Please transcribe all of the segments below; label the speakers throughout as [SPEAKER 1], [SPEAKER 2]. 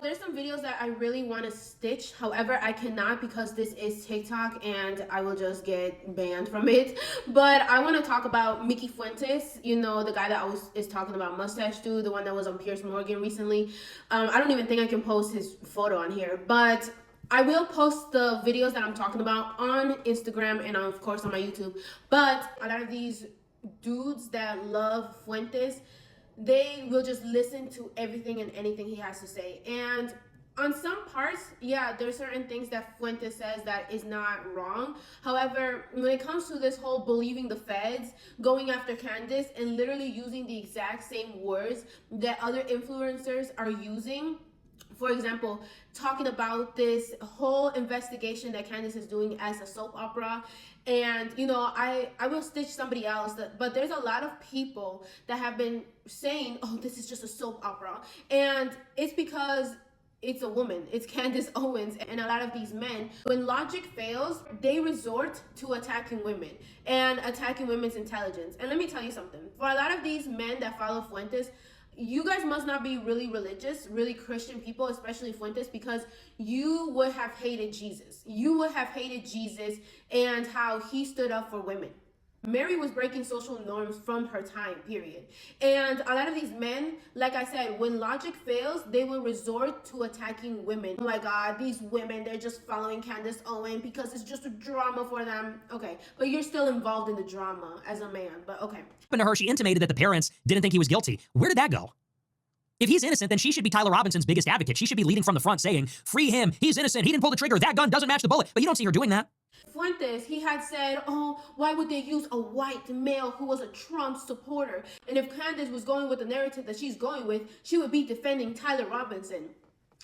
[SPEAKER 1] There's some videos that I really want to stitch. However, I cannot because this is TikTok and I will just get banned from it. But I want to talk about Mickey Fuentes, you know, the guy that is talking about Mustache Dude, the one that was on Piers Morgan recently. I don't even think I can post his photo on here, but I will post the videos that I'm talking about on Instagram and of course on my YouTube. But a lot of these dudes that love Fuentes, they will just listen to everything and anything he has to say. And on some parts, yeah, there's certain things that Fuentes says that is not wrong. However, when it comes to this whole believing the feds, going after Candace, and literally using the exact same words that other influencers are using, for example, talking about this whole investigation that Candace is doing as a soap opera. And, you know, I will stitch somebody else, but there's a lot of people that have been saying, oh, this is just a soap opera. And it's because it's a woman. It's Candace Owens. And a lot of these men, when logic fails, they resort to attacking women and attacking women's intelligence. And let me tell you something. For a lot of these men that follow Fuentes, you guys must not be really religious, really Christian people, especially Fuentes, because you would have hated Jesus. You would have hated Jesus and how he stood up for women. Mary was breaking social norms from her time, period. And a lot of these men, like I said, when logic fails, they will resort to attacking women. Oh my God, these women, they're just following Candace Owen because it's just a drama for them. Okay, but you're still involved in the drama as a man, but okay.
[SPEAKER 2] To her, she intimated that the parents didn't think he was guilty. Where did that go? If he's innocent, then she should be Tyler Robinson's biggest advocate. She should be leading from the front saying, free him, he's innocent, he didn't pull the trigger, that gun doesn't match the bullet. But you don't see her doing that.
[SPEAKER 1] Fuentes, he had said, oh, why would they use a white male who was a Trump supporter? And if Candace was going with the narrative that she's going with, she would be defending Tyler Robinson.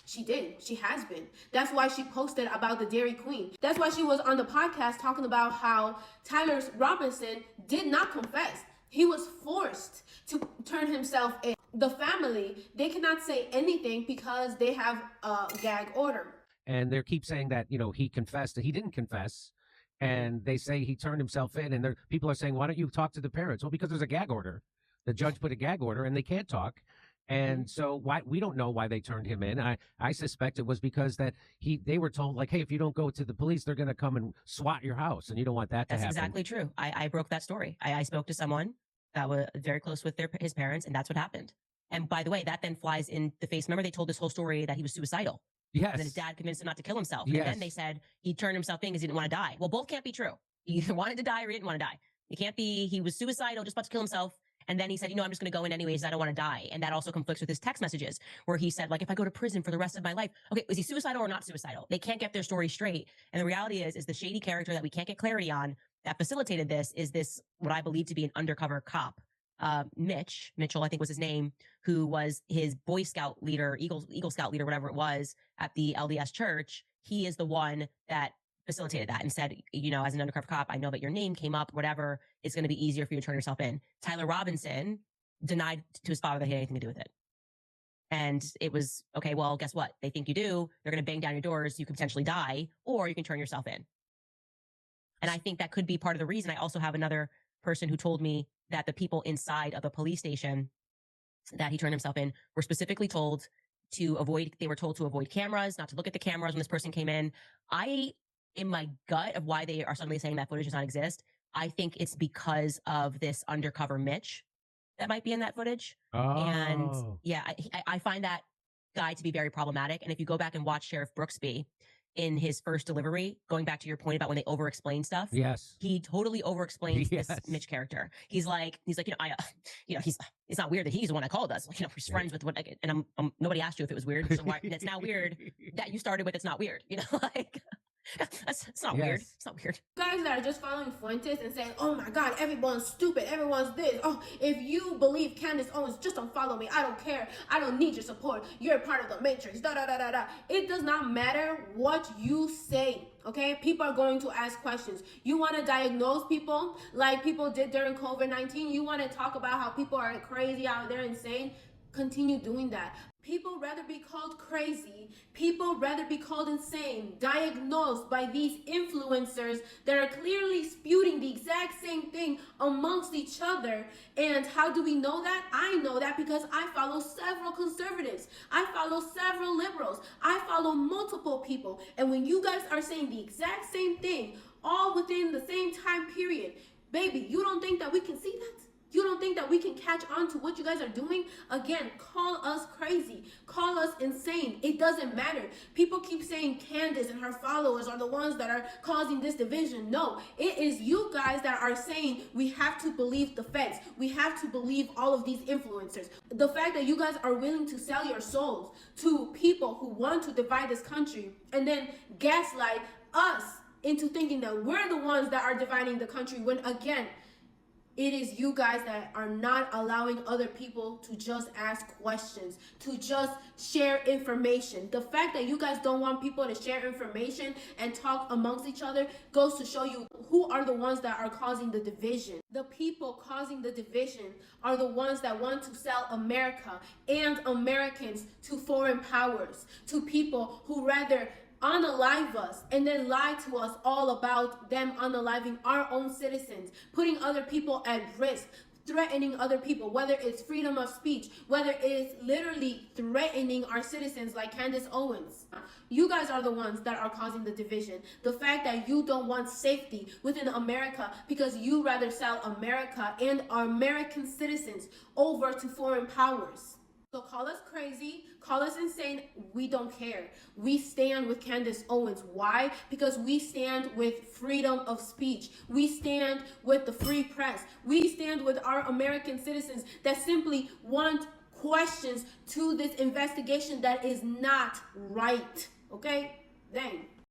[SPEAKER 1] She did. She has been. That's why she posted about the Dairy Queen. That's why she was on the podcast talking about how Tyler Robinson did not confess. He was forced to turn himself in. The family, they cannot say anything because they have a gag order.
[SPEAKER 3] And they keep saying that, you know, he confessed, that he didn't confess. And they say he turned himself in. And people are saying, why don't you talk to the parents? Well, because there's a gag order. The judge put a gag order and they can't talk. And so we don't know why they turned him in. I suspect it was because that they were told, like, hey, if you don't go to the police, they're going to come and SWAT your house. And you don't want that to happen.
[SPEAKER 4] That's exactly true. I broke that story. I spoke to someone that was very close with his parents, and that's what happened. And by the way, that then flies in the face. Remember, they told this whole story that he was suicidal.
[SPEAKER 3] Yes.
[SPEAKER 4] And then his dad convinced him not to kill himself.
[SPEAKER 3] Yes.
[SPEAKER 4] And then they said he turned himself in because he didn't want to die. Well, both can't be true. He either wanted to die or he didn't want to die. It can't be he was suicidal, just about to kill himself. And then he said, you know, I'm just going to go in anyways. I don't want to die. And that also conflicts with his text messages where he said, like, if I go to prison for the rest of my life, okay, is he suicidal or not suicidal? They can't get their story straight. And the reality is the shady character that we can't get clarity on that facilitated this is this, what I believe to be an undercover cop. Mitchell, I think was his name, who was his Boy Scout leader, Eagle Scout leader, whatever it was at the LDS church. He is the one that facilitated that and said, you know, as an undercover cop, I know that your name came up, whatever, it's going to be easier for you to turn yourself in. Tyler Robinson denied to his father that he had anything to do with it. And it was, okay, well, guess what? They think you do. They're going to bang down your doors. You could potentially die, or you can turn yourself in. And I think that could be part of the reason. I also have another person who told me that the people inside of the police station that he turned himself in were specifically told to avoid cameras, not to look at the cameras when this person came in. In my gut of why they are suddenly saying that footage does not exist, I think it's because of this undercover Mitch that might be in that footage.
[SPEAKER 3] Oh.
[SPEAKER 4] And yeah, I find that guy to be very problematic. And if you go back and watch Sheriff Brooksby in his first delivery, going back to your point about when they over-explain stuff.
[SPEAKER 3] Yes.
[SPEAKER 4] He totally over-explains this Mitch character. He's like, you know, it's not weird that he's the one that called us. Like, you know, he's friends with and nobody asked you if it was weird. So why, it's not weird that you started with, it's not weird. You know, like, it's not weird. It's not weird.
[SPEAKER 1] Guys that are just following Fuentes and saying, oh my God, everyone's stupid, everyone's this. Oh, if you believe Candace Owens, just unfollow me. I don't care. I don't need your support. You're a part of the matrix. Da da da da da. It does not matter what you say. Okay, people are going to ask questions. You want to diagnose people like people did during COVID-19. You want to talk about how people are crazy out there, insane. continue doing that. People rather be called crazy, people rather be called insane, diagnosed by these influencers that are clearly spewing the exact same thing amongst each other. And how do we know that? I know that because I follow several conservatives, I follow several liberals, I follow multiple people. And when you guys are saying the exact same thing, all within the same time period, baby, you don't think that we can see that? You don't think that we can catch on to what you guys are doing? Again, call us crazy. Call us insane. It doesn't matter. People keep saying Candace and her followers are the ones that are causing this division. No, it is you guys that are saying we have to believe the feds. We have to believe all of these influencers. The fact that you guys are willing to sell your souls to people who want to divide this country and then gaslight us into thinking that we're the ones that are dividing the country when, again, it is you guys that are not allowing other people to just ask questions, to just share information. The fact that you guys don't want people to share information and talk amongst each other goes to show you who are the ones that are causing the division. The people causing the division are the ones that want to sell America and Americans to foreign powers, to people who rather unalive us and then lie to us all about them unaliving our own citizens, putting other people at risk, threatening other people, whether it's freedom of speech, whether it's literally threatening our citizens like Candace Owens. You guys are the ones that are causing the division. The fact that you don't want safety within America because you rather sell America and our American citizens over to foreign powers. So call us crazy, call us insane, we don't care. We stand with Candace Owens. Why? Because we stand with freedom of speech. We stand with the free press. We stand with our American citizens that simply want questions to this investigation that is not right. Okay? Dang.